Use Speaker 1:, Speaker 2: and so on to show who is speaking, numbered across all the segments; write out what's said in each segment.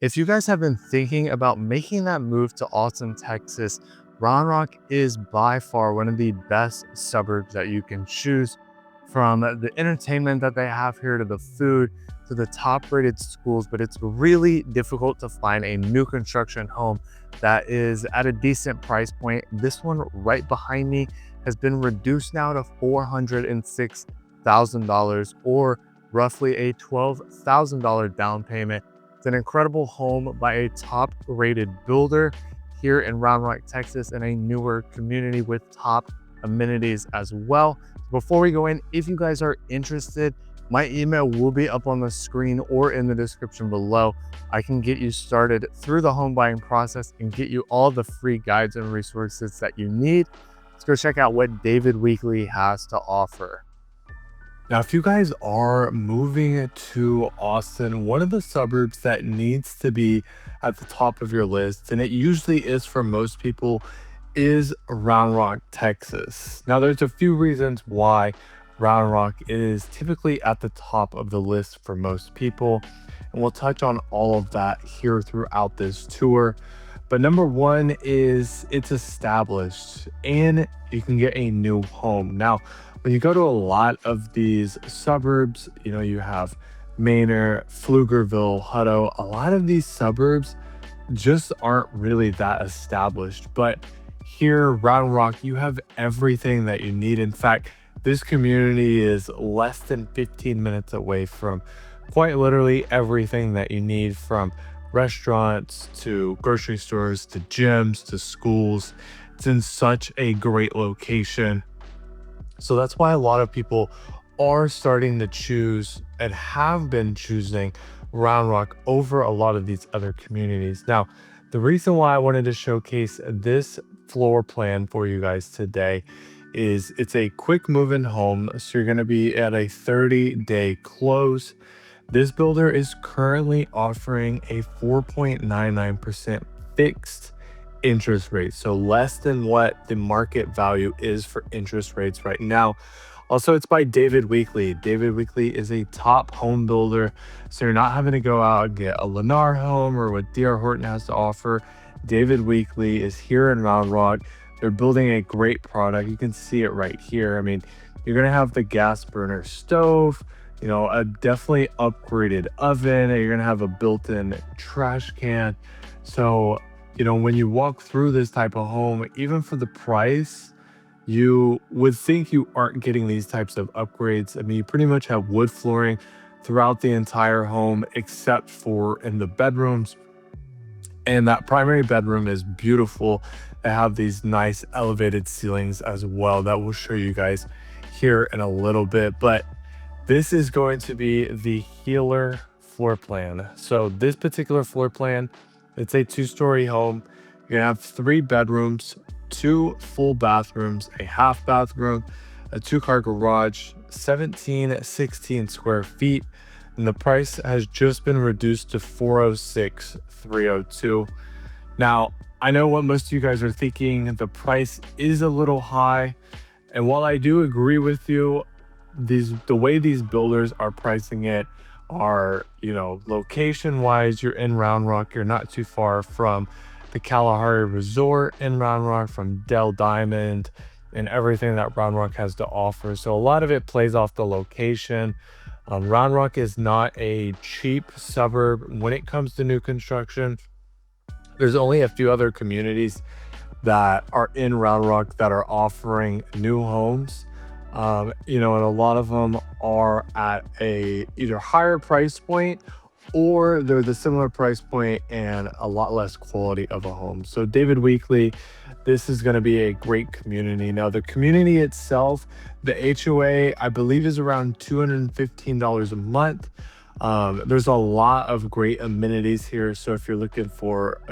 Speaker 1: If you guys have been thinking about making that move to Austin, Texas, Round Rock is by far one of the best suburbs that you can choose, from the entertainment that they have here to the food to the top rated schools. But it's really difficult to find a new construction home that is at a decent price point. This one right behind me has been reduced now to $406,000, or roughly a $12,000 down payment. It's an incredible home by a top rated builder here in Round Rock, Texas, in a newer community with top amenities as well. Before we go in, if you guys are interested, my email will be up on the screen or in the description below. I can get you started through the home buying process and get you all the free guides and resources that you need. Let's go check out what David Weekley has to offer.
Speaker 2: Now, if you guys are moving to Austin, one of the suburbs that needs to be at the top of your list, and it usually is for most people, is Round Rock, Texas. Now, there's a few reasons why Round Rock is typically at the top of the list for most people, and we'll touch on all of that here throughout this tour. But number one is it's established and you can get a new home. Now, when you go to a lot of these suburbs, you have Manor, Pflugerville, Hutto, a lot of these suburbs just aren't really that established. But here, Round Rock, you have everything that you need. In fact, this community is less than 15 minutes away from quite literally everything that you need, from restaurants to grocery stores to gyms to schools. It's in such a great location. So that's why a lot of people are starting to choose and have been choosing Round Rock over a lot of these other communities. Now, the reason why I wanted to showcase this floor plan for you guys today is it's a quick move-in home. So you're going to be at a 30-day close. This builder is currently offering a 4.99% fixed interest rate, so less than what the market value is for interest rates right now. Also, it's by David Weekley. David Weekley is a top home builder, so you're not having to go out and get a Lennar home or what D.R. Horton has to offer. David Weekley is here in Round Rock. They're building a great product. You can see it right here. I mean, you're gonna have the gas burner stove, a definitely upgraded oven. You're gonna have a built-in trash can. So when you walk through this type of home, even for the price, you would think you aren't getting these types of upgrades. I mean, you pretty much have wood flooring throughout the entire home, except for in the bedrooms. And that primary bedroom is beautiful. They have these nice elevated ceilings as well that we'll show you guys here in a little bit. But this is going to be the Healer floor plan. So this particular floor plan, it's a 2-story home. You're gonna have 3 bedrooms, 2 full bathrooms, a half bathroom, a 2-car garage, 16 square feet. And the price has just been reduced to $406,302. Now, I know what most of you guys are thinking. The price is a little high. And while I do agree with you, the way these builders are pricing it are, location wise, you're in Round Rock, you're not too far from the Kalahari Resort in Round Rock, from Dell Diamond, and everything that Round Rock has to offer. So a lot of it plays off the location. Round Rock is not a cheap suburb when it comes to new construction. There's only a few other communities that are in Round Rock that are offering new homes. And a lot of them are at a either higher price point, or they're the similar price point and a lot less quality of a home. So David Weekley, this is going to be a great community. Now, the community itself, the HOA, I believe, is around $215 a month. There's a lot of great amenities here. So if you're looking for,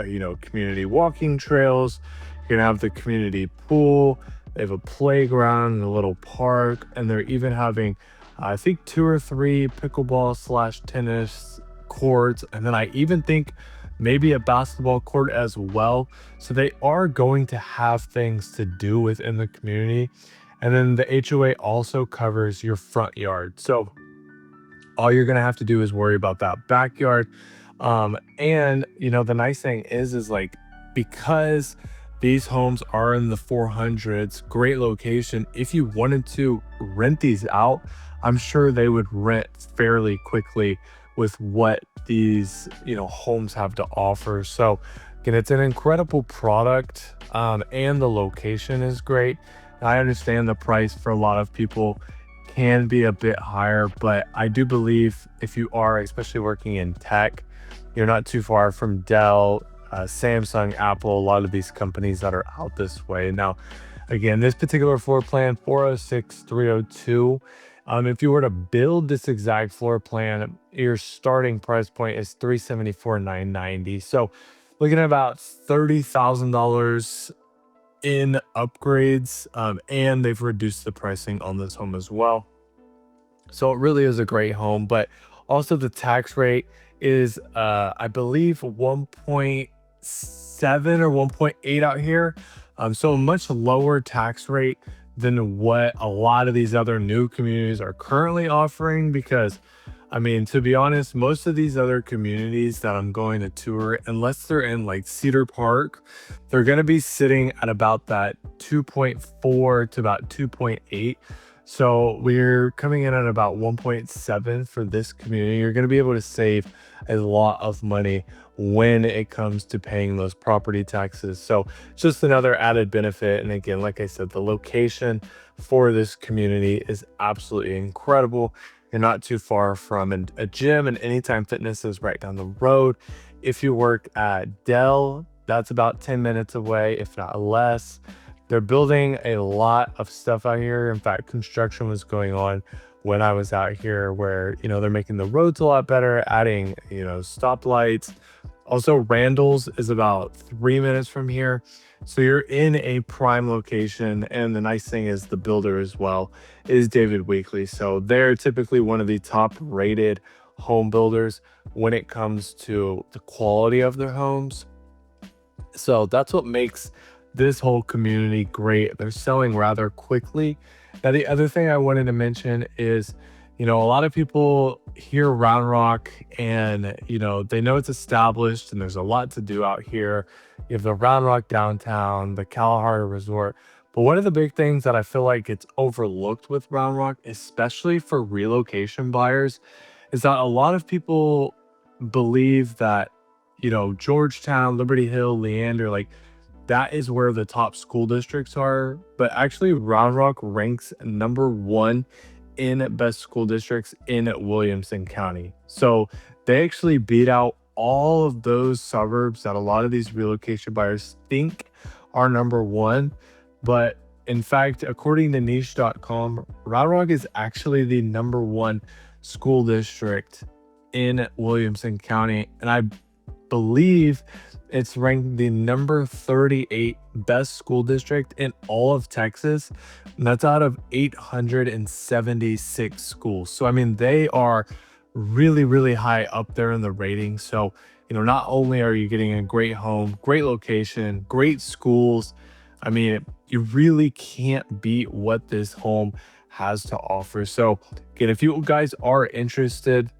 Speaker 2: community walking trails, you're gonna have the community pool. They have a playground and a little park, and they're even having, I think, 2 or 3 pickleball/tennis courts, and then I even think maybe a basketball court as well. So they are going to have things to do within the community. And then the HOA also covers your front yard. So all you're going to have to do is worry about that backyard. And the nice thing is like, because these homes are in the 400s, great location. If you wanted to rent these out, I'm sure they would rent fairly quickly with what these homes have to offer. So again, it's an incredible product, and the location is great. I understand the price for a lot of people can be a bit higher, but I do believe if you are especially working in tech, you're not too far from Dell, Samsung, Apple, a lot of these companies that are out this way. Now, again, this particular floor plan, 406,302. If you were to build this exact floor plan, your starting price point is 374,990. So looking at about $30,000 in upgrades, and they've reduced the pricing on this home as well. So it really is a great home, but also the tax rate is I believe 1.7 or 1.8 out here. So a much lower tax rate than what a lot of these other new communities are currently offering, because I mean, to be honest, most of these other communities that I'm going to tour, unless they're in like Cedar Park, they're going to be sitting at about that 2.4 to about 2.8. So we're coming in at about 1.7 for this community. You're going to be able to save a lot of money when it comes to paying those property taxes. So it's just another added benefit. And again, like I said, the location for this community is absolutely incredible. You're not too far from a gym, and Anytime Fitness is right down the road. If you work at Dell, that's about 10 minutes away, if not less. They're building a lot of stuff out here. In fact, construction was going on when I was out here, where they're making the roads a lot better, adding stoplights. Also, Randall's is about 3 minutes from here. So you're in a prime location. And the nice thing is the builder as well is David Weekley. So they're typically one of the top rated home builders when it comes to the quality of their homes. So that's what makes this whole community great. They're selling rather quickly. Now, the other thing I wanted to mention is, a lot of people hear Round Rock and, they know it's established and there's a lot to do out here. You have the Round Rock downtown, the Kalahari Resort. But one of the big things that I feel like it's overlooked with Round Rock, especially for relocation buyers, is that a lot of people believe that, Georgetown, Liberty Hill, Leander, like that is where the top school districts are. But actually, Round Rock ranks #1 in best school districts in Williamson County. So they actually beat out all of those suburbs that a lot of these relocation buyers think are #1. But in fact, according to niche.com, Round Rock is actually the #1 school district in Williamson County. And I believe it's ranked the number 38 best school district in all of Texas. And that's out of 876 schools. So, I mean, they are really, really high up there in the rating. So, not only are you getting a great home, great location, great schools, I mean, you really can't beat what this home has to offer. So, again, if you guys are interested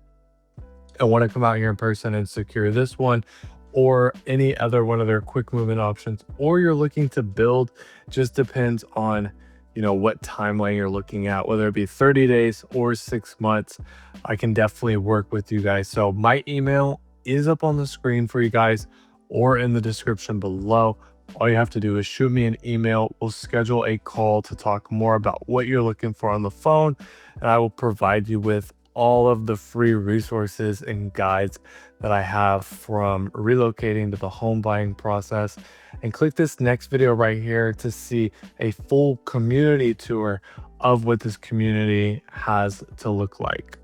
Speaker 2: and want to come out here in person and secure this one or any other one of their quick movement options, or you're looking to build, just depends on what timeline you're looking at, whether it be 30 days or 6 months, I can definitely work with you guys. So my email is up on the screen for you guys or in the description below. All you have to do is shoot me an email. We'll schedule a call to talk more about what you're looking for on the phone, and I will provide you with all of the free resources and guides that I have from relocating to the home buying process. And click this next video right here to see a full community tour of what this community has to look like.